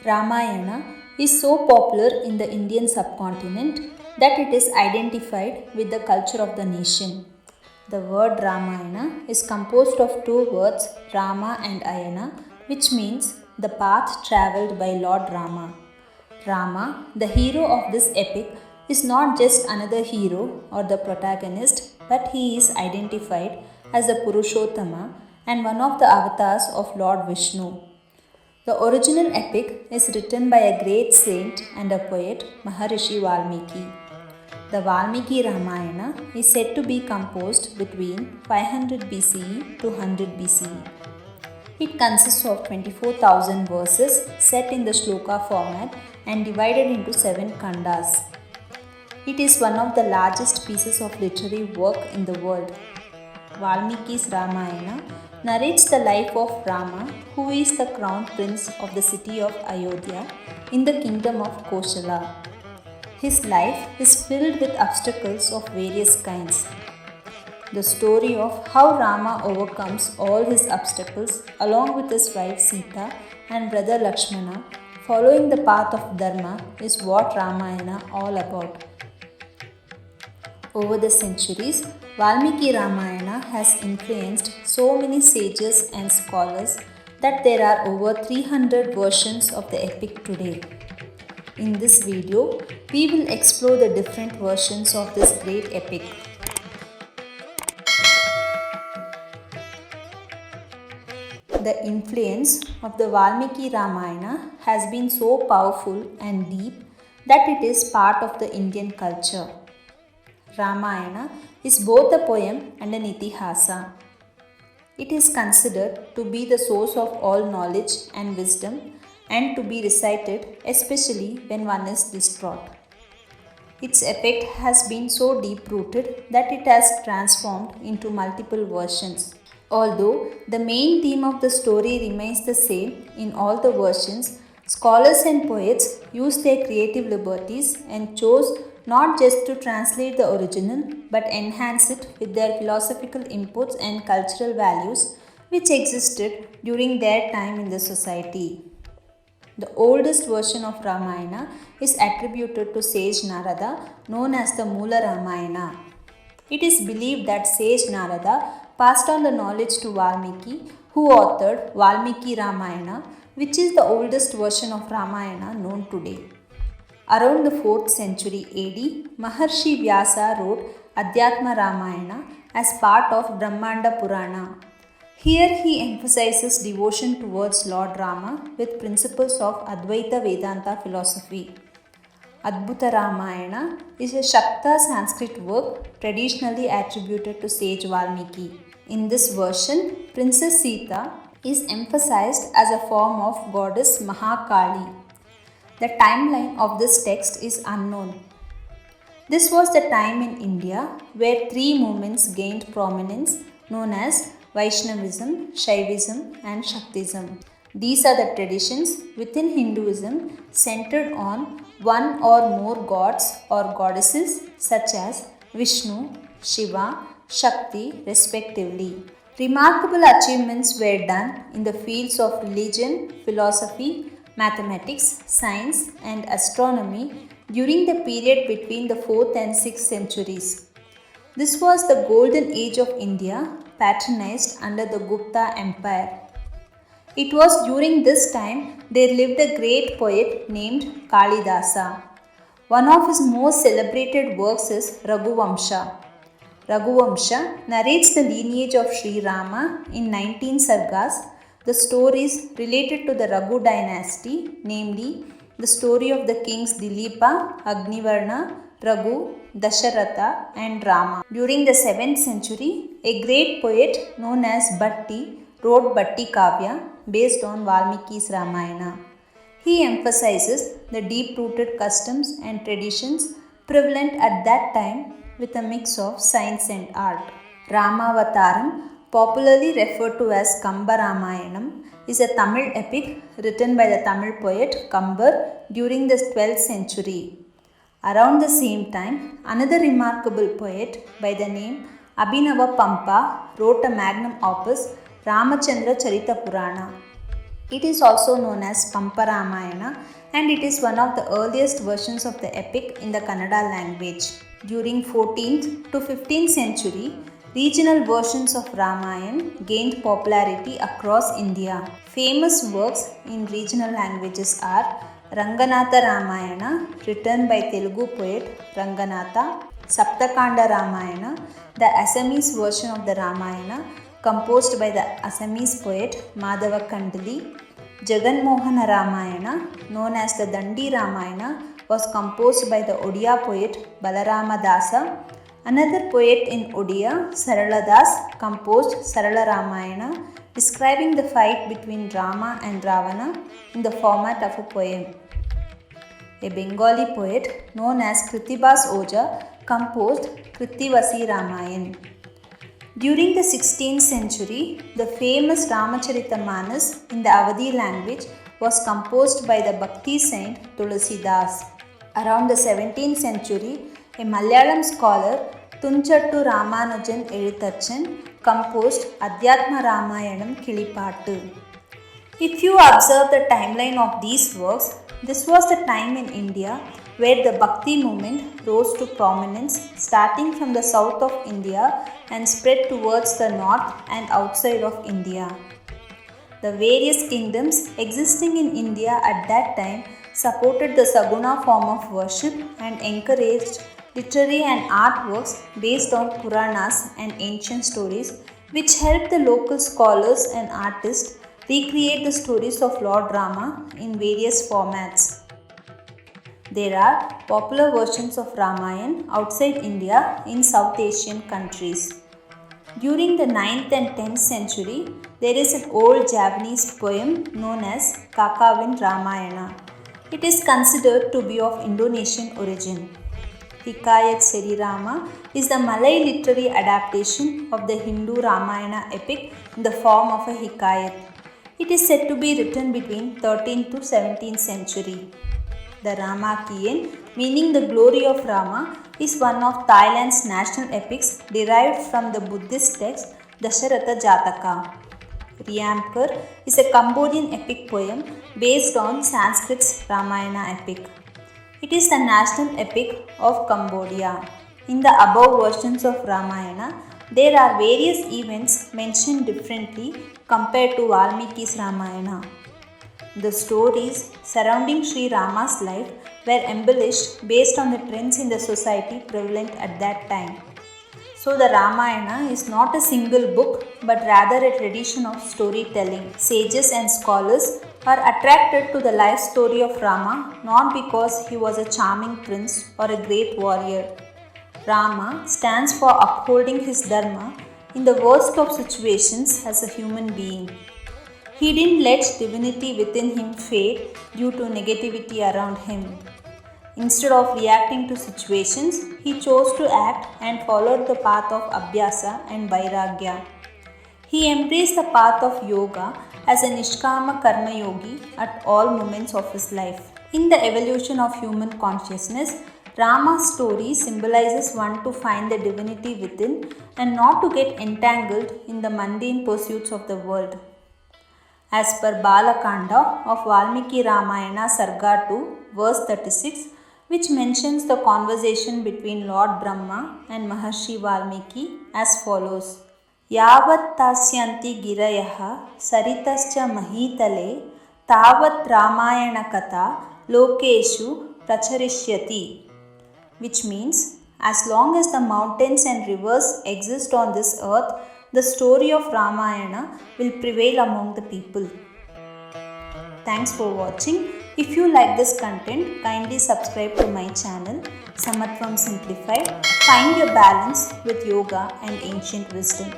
Ramayana is so popular in the Indian subcontinent that it is identified with the culture of the nation. The word Ramayana is composed of two words Rama and Ayana, which means the path travelled by Lord Rama. Rama, the hero of this epic, is not just another hero or the protagonist, but he is identified as the Purushottama and one of the avatars of Lord Vishnu. The original epic is written by a great saint and a poet, Maharishi Valmiki. The Valmiki Ramayana is said to be composed between 500 BCE to 100 BCE. It consists of 24,000 verses set in the shloka format and divided into 7 kandas. It is one of the largest pieces of literary work in the world. Valmiki's Ramayana narrates the life of Rama, who is the crown prince of the city of Ayodhya in the kingdom of Koshala. His life is filled with obstacles of various kinds. The story of how Rama overcomes all his obstacles along with his wife Sita and brother Lakshmana, following the path of Dharma, is what Ramayana all about. Over the centuries, Valmiki Ramayana has influenced so many sages and scholars that there are over 300 versions of the epic today. In this video, we will explore the different versions of this great epic. The influence of the Valmiki Ramayana has been so powerful and deep that it is part of the Indian culture. Ramayana is both a poem and an itihasa. It is considered to be the source of all knowledge and wisdom and to be recited especially when one is distraught. Its effect has been so deep-rooted that it has transformed into multiple versions. Although the main theme of the story remains the same in all the versions, scholars and poets used their creative liberties and chose not just to translate the original but enhance it with their philosophical inputs and cultural values which existed during their time in the society. The oldest version of Ramayana is attributed to sage Narada, known as the Moola Ramayana. It is believed that sage Narada passed on the knowledge to Valmiki, who authored Valmiki Ramayana, which is the oldest version of Ramayana known today. Around the 4th century AD, Maharshi Vyasa wrote Adhyatma Ramayana as part of Brahmanda Purana. Here he emphasizes devotion towards Lord Rama with principles of Advaita Vedanta philosophy. Adbhuta Ramayana is a Shakta Sanskrit work traditionally attributed to sage Valmiki. In this version, Princess Sita is emphasized as a form of goddess Mahakali. The timeline of this text is unknown. This was the time in India where three movements gained prominence known as Vaishnavism, Shaivism and Shaktism. These are the traditions within Hinduism centered on one or more gods or goddesses such as Vishnu, Shiva, Shakti respectively. Remarkable achievements were done in the fields of religion, philosophy, mathematics, science and astronomy during the period between the 4th and 6th centuries. This was the golden age of India, patronized under the Gupta Empire. It was during this time there lived a great poet named Kalidasa. One of his most celebrated works is Raghuvamsha. Raghuvamsha narrates the lineage of Sri Rama in 19 sargas. The stories related to the Raghu dynasty, namely the story of the kings Dilipa, Agnivarna, Raghu, Dasharatha and Rama. During the 7th century, a great poet known as Bhatti wrote Bhatti Kavya based on Valmiki's Ramayana. He emphasizes the deep-rooted customs and traditions prevalent at that time with a mix of science and art. Ramavataram, popularly referred to as Kamba Ramayanam, is a Tamil epic written by the Tamil poet Kambar during the 12th century. Around the same time, another remarkable poet by the name Abhinava Pampa wrote a magnum opus Ramachandra Charita Purana. It is also known as Pampa Ramayana and it is one of the earliest versions of the epic in the Kannada language. During 14th to 15th century, regional versions of Ramayana gained popularity across India. Famous works in regional languages are Ranganatha Ramayana, written by Telugu poet Ranganatha, Saptakanda Ramayana, the Assamese version of the Ramayana, composed by the Assamese poet Madhava Kandali. Jagan Mohana Ramayana, known as the Dandi Ramayana, was composed by the Odia poet Balarama Dasa. Another poet in Odia, Sarala Das, composed Sarala Ramayana, describing the fight between Rama and Ravana in the format of a poem. A Bengali poet known as Kritibas Oja composed Kritivasi Ramayana. During the 16th century, the famous Ramacharita in the Awadhi language was composed by the Bhakti saint Tulasi Das. Around the 17th century, a Malayalam scholar Tunchattu Ramanujan Elithachan composed Adhyatma Ramayanam Kilipattu. If you observe the timeline of these works, this was the time in India where the Bhakti movement rose to prominence starting from the south of India and spread towards the north and outside of India. The various kingdoms existing in India at that time supported the Saguna form of worship and encouraged literary and art works based on Puranas and ancient stories, which helped the local scholars and artists recreate the stories of Lord Rama in various formats. There are popular versions of Ramayana outside India in South Asian countries. During the 9th and 10th century, there is an old Javanese poem known as Kakawin Ramayana. It is considered to be of Indonesian origin. Hikayat Seri Rama is the Malay literary adaptation of the Hindu Ramayana epic in the form of a hikayat. It is said to be written between 13th to 17th century. The Ramakien, meaning the glory of Rama, is one of Thailand's national epics derived from the Buddhist text Dasharatha Jataka. Riamkar is a Cambodian epic poem based on Sanskrit's Ramayana epic. It is the national epic of Cambodia. In the above versions of Ramayana, there are various events mentioned differently compared to Valmiki's Ramayana. The stories surrounding Sri Rama's life were embellished based on the trends in the society prevalent at that time. So the Ramayana is not a single book but rather a tradition of storytelling. Sages and scholars are attracted to the life story of Rama not because he was a charming prince or a great warrior. Rama stands for upholding his dharma in the worst of situations as a human being. He didn't let divinity within him fade due to negativity around him. Instead of reacting to situations, he chose to act and followed the path of Abhyasa and Vairagya. He embraced the path of yoga as a Nishkama Karma Yogi at all moments of his life. In the evolution of human consciousness, Rama's story symbolizes one to find the divinity within and not to get entangled in the mundane pursuits of the world. As per Balakanda of Valmiki Ramayana Sarga 2, verse 36, which mentions the conversation between Lord Brahma and Maharshi Valmiki as follows. Yavat tasyanti girayaha saritascha mahitale tavat Ramayana katha lokeshu pracharishyati, which means as long as the mountains and rivers exist on this earth, the story of Ramayana will prevail among the people. Thanks for watching. If you like this content, kindly subscribe to my channel, Samatvam Simplified. Find your balance with yoga and ancient wisdom.